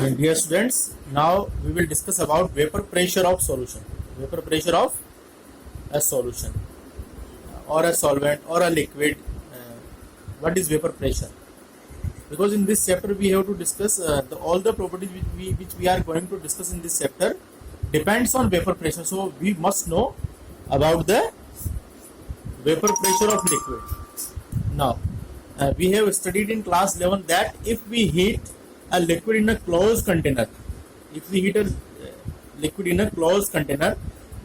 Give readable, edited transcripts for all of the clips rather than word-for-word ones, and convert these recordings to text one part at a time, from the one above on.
Dear students, now we will discuss about vapor pressure of solution. Vapor pressure of a solution or a solvent or a liquid. What is vapor pressure? Because in this chapter we have to discuss all the properties which we are going to discuss in this chapter depends on vapor pressure. So we must know about the vapor pressure of liquid. Now we have studied in class 11 that if we heat a liquid in a closed container,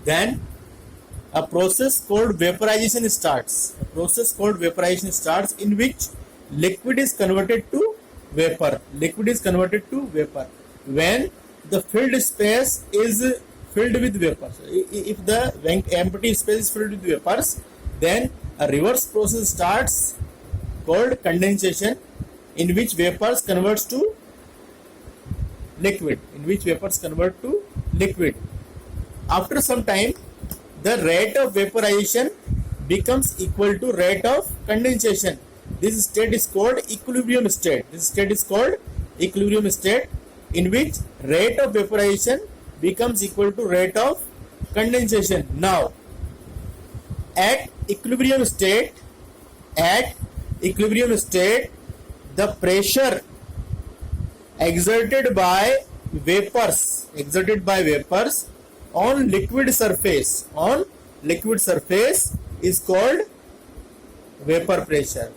then a process called vaporization starts. In which liquid is converted to vapor. When the filled space is filled with vapors. If the empty space is filled with vapors, then a reverse process starts called condensation, in which vapors converts to liquid. After some time, the rate of vaporization becomes equal to rate of condensation. This state is called equilibrium state. In which rate of vaporization becomes equal to rate of condensation. Now, at equilibrium state, the pressure exerted by vapors on liquid surface is called vapor pressure.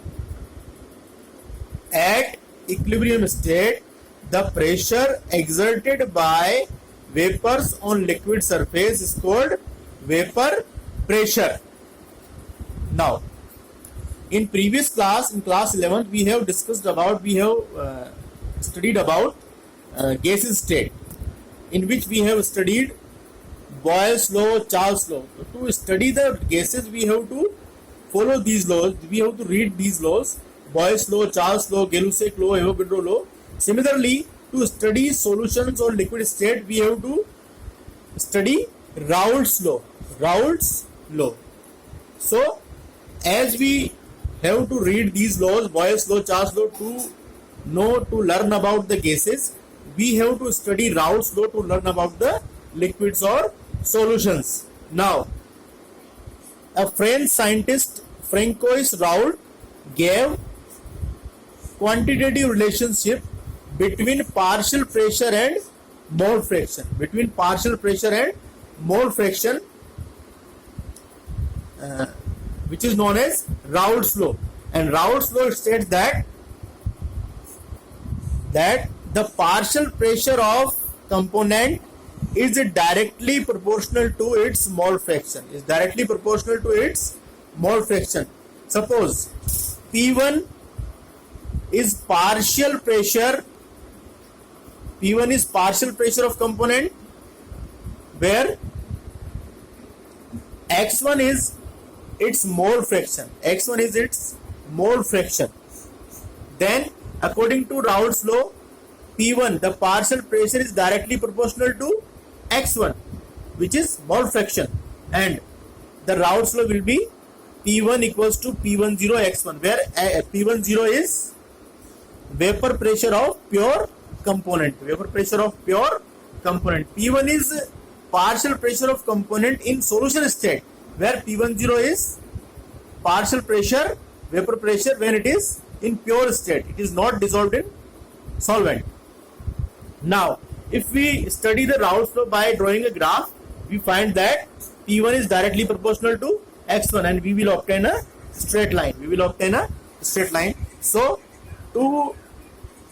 At equilibrium state, the pressure exerted by vapors on liquid surface is called vapor pressure. Now, in previous class, in class 11, we have studied about gaseous state, in which we have studied Boyle's law, Charles' law. To study the gases, we have to follow these laws. We have to read these laws: Boyle's law, Charles' law, Gay-Lussac law, Avogadro law. Similarly, to study solutions or liquid state, we have to study Raoult's law. So, as we have to read these laws, Boyle's law, Charles' law, to learn about the gases, we have to study Raoult's law to learn about the liquids or solutions. Now, a French scientist, Francois Raoult, gave quantitative relationship between partial pressure and mole fraction. Which is known as Raoult's law. And Raoult's law states that the partial pressure of component is directly proportional to its mole fraction. Suppose P1 is partial pressure of component, where X1 is its mole fraction. Then, according to Raoult's law, P1, the partial pressure, is directly proportional to X1, which is mole fraction, and the Raoult's law will be P1 equals to P10 X1, where P10 is vapor pressure of pure component. P1 is partial pressure of component in solution state, where P10 is partial pressure, vapor pressure when it is in pure state. It is not dissolved in solvent. Now, if we study the Raoult's law by drawing a graph, we find that P1 is directly proportional to X1, and we will obtain a straight line. So, to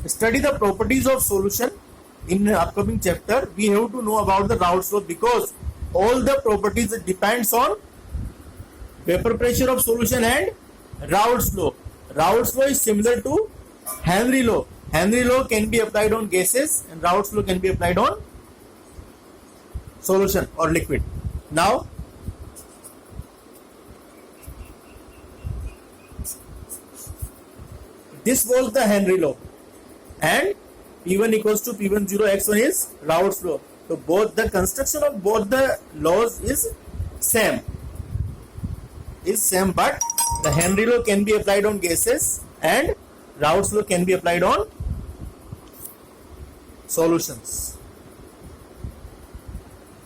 study the properties of solution in the upcoming chapter, we have to know about the Raoult's law, because all the properties depends on vapor pressure of solution and Raoult's law. Raoult's law is similar to Henry law. Henry law can be applied on gases, and Raoult's law can be applied on solution or liquid. Now, this was the Henry law, and P1 equals to P10 X1 is Raoult's law. So both the construction of both the laws is same, but the Henry law can be applied on gases and Raoult's law can be applied on solutions.